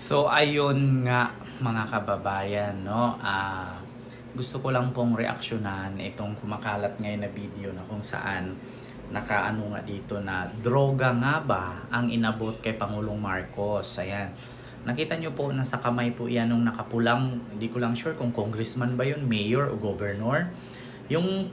So ayun nga mga kababayan, no? Gusto ko lang pong reaksyonan itong kumakalat ngayon na video na kung saan nakaano nga dito na droga nga ba ang inabot kay Pangulong Marcos. Ayan. Nakita nyo po nasa kamay po yan nung nakapulang, hindi ko lang sure kung congressman ba yun, mayor o governor. Yung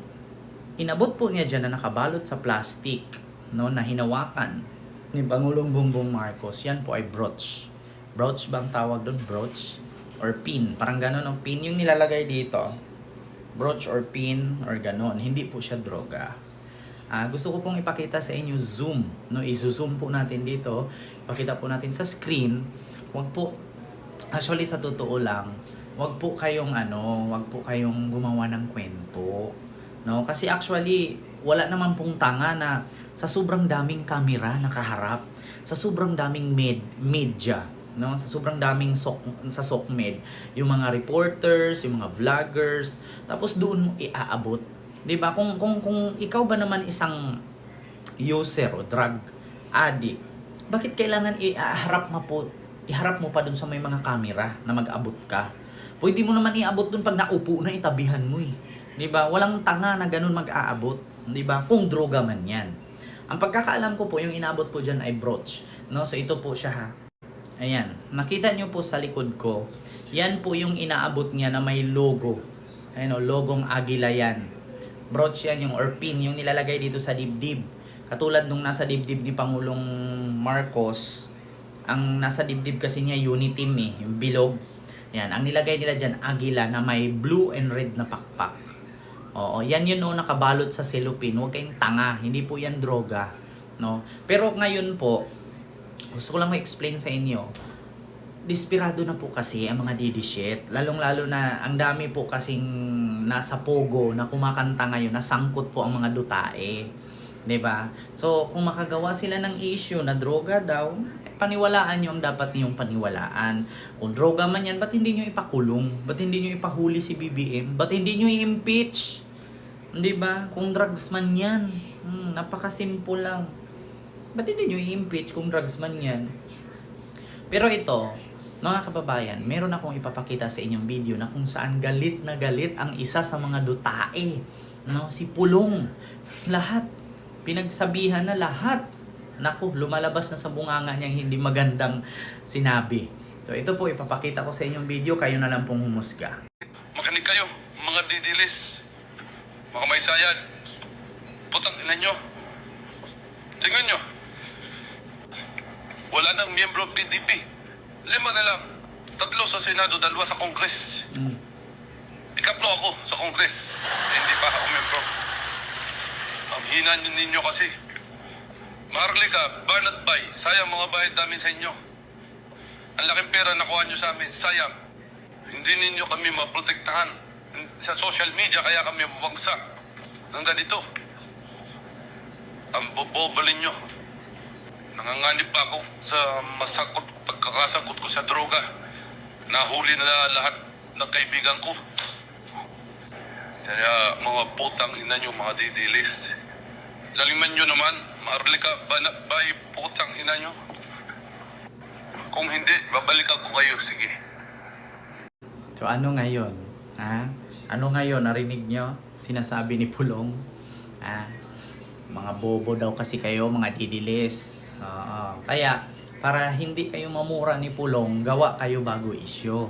inabot po niya dyan na nakabalot sa plastic, no, na hinawakan ni Pangulong Bongbong Marcos, yan po ay brooch. Brooch bang tawag doon? Brooch? Or pin? Parang ganon ang pin yung nilalagay dito. Brooch or pin or ganon. Hindi po siya droga. Gusto ko pong ipakita sa inyo zoom. No? I-zoom po natin dito. Pakita po natin sa screen. Wag po, actually sa totoo lang, wag po kayong gumawa ng kwento. No? Kasi actually, wala naman pong tanga na sa sobrang daming kamera nakaharap, sa sobrang daming media, no, sa sobrang daming sa SOCMED, yung mga reporters, yung mga vloggers, tapos doon mo iaabot, 'di ba? Kung ikaw ba naman isang user o drug addict, bakit kailangan iharap mo pa doon sa may mga camera na mag-abot ka? Pwede mo naman iabot doon pag naupo na, itabihan mo eh. 'Di ba? Walang tanga na ganun mag-aabot, 'di ba? Kung droga man 'yan. Ang pagkakaalam ko po, yung inabot po dyan ay brooch. No? So ito po siya ha. Ayan. Nakita nyo po sa likod ko. Yan po yung inaabot niya na may logo. Ayan o, logong Agila yan. Brooch yan yung or pin, yung nilalagay dito sa dibdib. Katulad nung nasa dibdib ni Pangulong Marcos. Ang nasa dibdib kasi niya Uniteam eh, yung bilog. Yan, ang nilagay nila dyan Agila na may blue and red na pakpak. Oo, yan yun no, nakabalot sa cellophane. Huwag kayong tanga, hindi po yan droga, no? Pero ngayon po, gusto ko lang ma-explain sa inyo. Desperado na po kasi ang mga didishit. Lalong-lalo na ang dami po kasing nasa pogo na kumakanta ngayon, nasangkot po ang mga dutae. 'Di ba? So, kung makagawa sila ng issue na droga daw, paniwalaan nyo ang dapat niyong paniwalaan. Kung droga man yan, ba't hindi nyo ipakulong? Ba't hindi nyo ipahuli si BBM? Ba't hindi nyo i-impeach? Di ba? Kung drugs man yan, napakasimple lang. Ba't hindi nyo i-impeach kung drugs man yan? Pero ito, mga kababayan, meron akong ipapakita sa inyong video na kung saan galit na galit ang isa sa mga dutae. No? Si Pulong. Lahat. Pinagsabihan na lahat. Naku, lumalabas na sa bunganga niyang hindi magandang sinabi. So ito po, ipapakita ko sa inyong video, kayo na lang pong humusga. Makinig kayo, mga didilis, mga may sayad, putang ina nyo. Tingnan nyo, wala nang miyembro ng PDP. 5 na lang, 3 sa Senado, 2 sa Congress. Ikaplo ako sa Congress, hindi pa ako miyembro. Ang hina ninyo kasi. Maharlika, Barnett Bay, sayang mga bayad namin sa inyo. Ang laking pera nakuha nyo sa amin, sayang. Hindi ninyo kami maprotektahan sa social media, kaya kami bumagsak ng ganito. Ang bobobalin nyo. Nanganganib pa ako sa pagkakasakot ko sa droga. Nahuli na lahat ng kaibigan ko. Kaya mga putang ina nyo, mga didilis. Laliman nyo naman, Maharlika, bay, putang ina nyo. Kung hindi, babalikan ko kayo, sige. So ano ngayon? Ha? Ano ngayon? Narinig nyo? Sinasabi ni Pulong? Ha? Mga bobo daw kasi kayo, mga didilis. Kaya, para hindi kayo mamura ni Pulong, gawa kayo bago issue.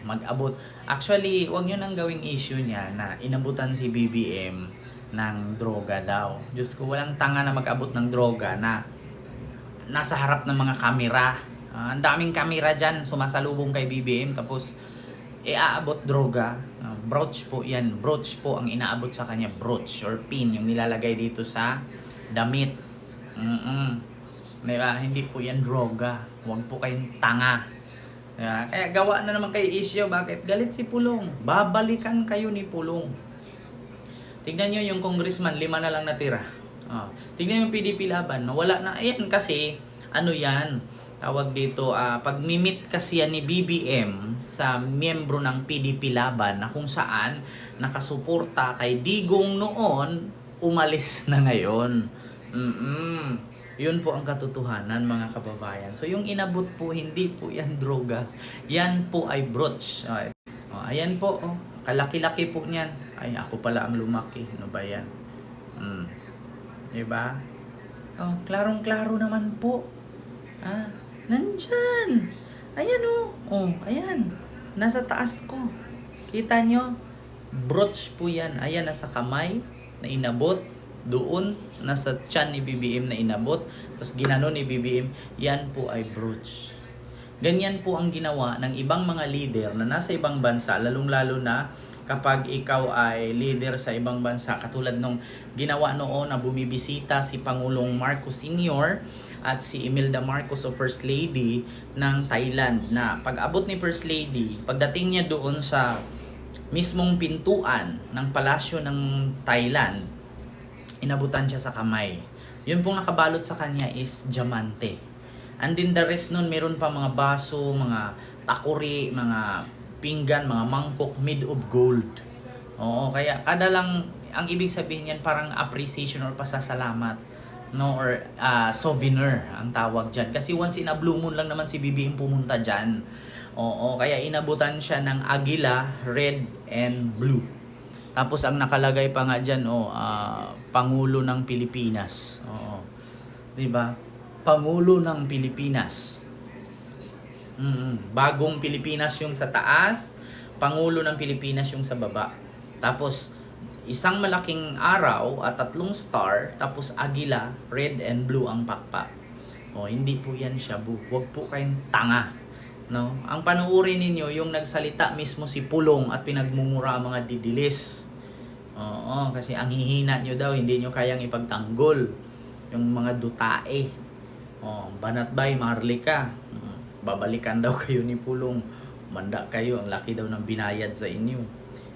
Mag-abot. Actually, wag nyo nang gawing issue niya na inabutan si BBM ng droga daw. Diyos ko, walang tanga na mag-abot ng droga na nasa harap ng mga kamera. Ang daming kamera dyan, sumasalubong kay BBM, tapos aabot droga. Brooch po yan. Brooch po ang inaabot sa kanya. Brooch or pin, yung nilalagay dito sa damit. Diba? Hindi po yan droga. Huwag po kayong tanga. Diba? Kaya gawa na naman kayo issue. Bakit? Galit si Pulong. Babalikan kayo ni Pulong. Tignan nyo yung congressman, 5 na lang natira. Tignan yung PDP laban, wala na. Ayan kasi, ano yan, tawag dito, pag mimit kasi yan ni BBM sa miyembro ng PDP laban na kung saan nakasuporta kay Digong noon, umalis na ngayon. Yun po ang katotohanan, mga kababayan. So yung inabot po, hindi po yan droga. Yan po ay brooch. Ayan po, oh. Kalaki-laki po niyan. Ay, ako pala ang lumaki. Ano ba yan? Diba? Oh, klarong-klaro naman po. Nandyan. Ayan oh. Oh, ayan. Nasa taas ko. Kita nyo? Brooch po yan. Ayan, nasa kamay na inabot. Doon, nasa tiyan ni BBM na inabot. Tapos ginano ni BBM. Yan po ay brooch. Ganyan po ang ginawa ng ibang mga leader na nasa ibang bansa. Lalong-lalo na kapag ikaw ay leader sa ibang bansa. Katulad nung ginawa noon na bumibisita si Pangulong Marcos Sr. at si Imelda Marcos o First Lady ng Thailand. Na pag-abot ni First Lady, pagdating niya doon sa mismong pintuan ng palasyo ng Thailand, inabutan siya sa kamay. Yun pong nakabalot sa kanya is diamante. And then the rest nun, meron pa mga baso, mga takuri, mga pinggan, mga mangkok made of gold. Oo, kaya kada lang, ang ibig sabihin yan parang appreciation or pasasalamat, no, or souvenir ang tawag dyan. Kasi once in a blue moon lang naman si BBM pumunta dyan. Oo, kaya inabutan siya ng agila, red and blue. Tapos ang nakalagay pa nga dyan, Pangulo ng Pilipinas. Oo. 'Di ba? Pangulo ng Pilipinas. Bagong Pilipinas yung sa taas, Pangulo ng Pilipinas yung sa baba. Tapos isang malaking araw at 3 star, tapos agila, red and blue ang pakpak. Hindi po yan shabu. Huwag po kayong tanga. No? Ang panuuri ninyo yung nagsalita mismo si Pulong at pinagmumura ang mga didilis. Oo, kasi ang hihina nyo daw, hindi nyo kayang ipagtanggol. Yung mga dutae. Banatbay, Marlika. Babalikan daw kayo ni Pulong. Manda kayo, ang laki daw ng binayad sa inyo.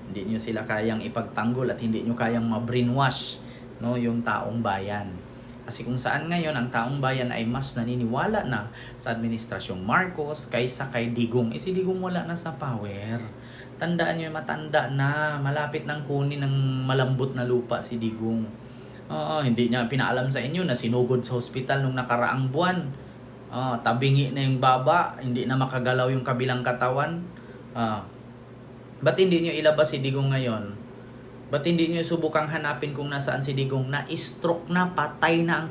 Hindi nyo sila kayang ipagtanggol at hindi nyo kayang ma-brainwash, no, yung taong bayan. Kasi kung saan ngayon ang taong bayan ay mas naniniwala na sa Administrasyong Marcos kaysa kay Digong. Si Digong wala na sa power. Tandaan nyo, matanda na, malapit nang kunin ng malambot na lupa si Digong. Hindi niya pinaalam sa inyo na sinugod sa hospital nung nakaraang buwan. Tabingi na yung baba, hindi na makagalaw yung kabilang katawan. Ba't hindi nyo ilabas si Digong ngayon? Ba't hindi nyo subukang hanapin kung nasaan si Digong? Na-stroke na, patay na ang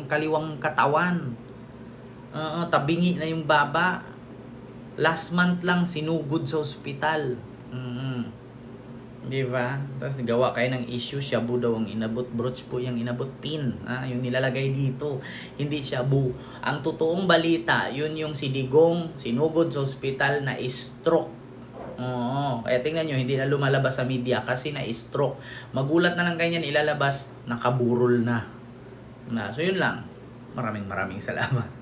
kaliwang katawan. Tabingi na yung baba. Last month lang sinugod sa ospital. Di ba? Tapos gawa kayo ng issue, shabu daw ang inabot. Brooch po yung inabot, pin. Yung nilalagay dito. Hindi shabu. Ang totoong balita, yun yung si Digong sinugod sa ospital na stroke. Kaya tingnan nyo, hindi na lumalabas sa media kasi na-stroke. Magulat na lang ganyan, ilalabas, nakaburol na. So yun lang. Maraming salamat.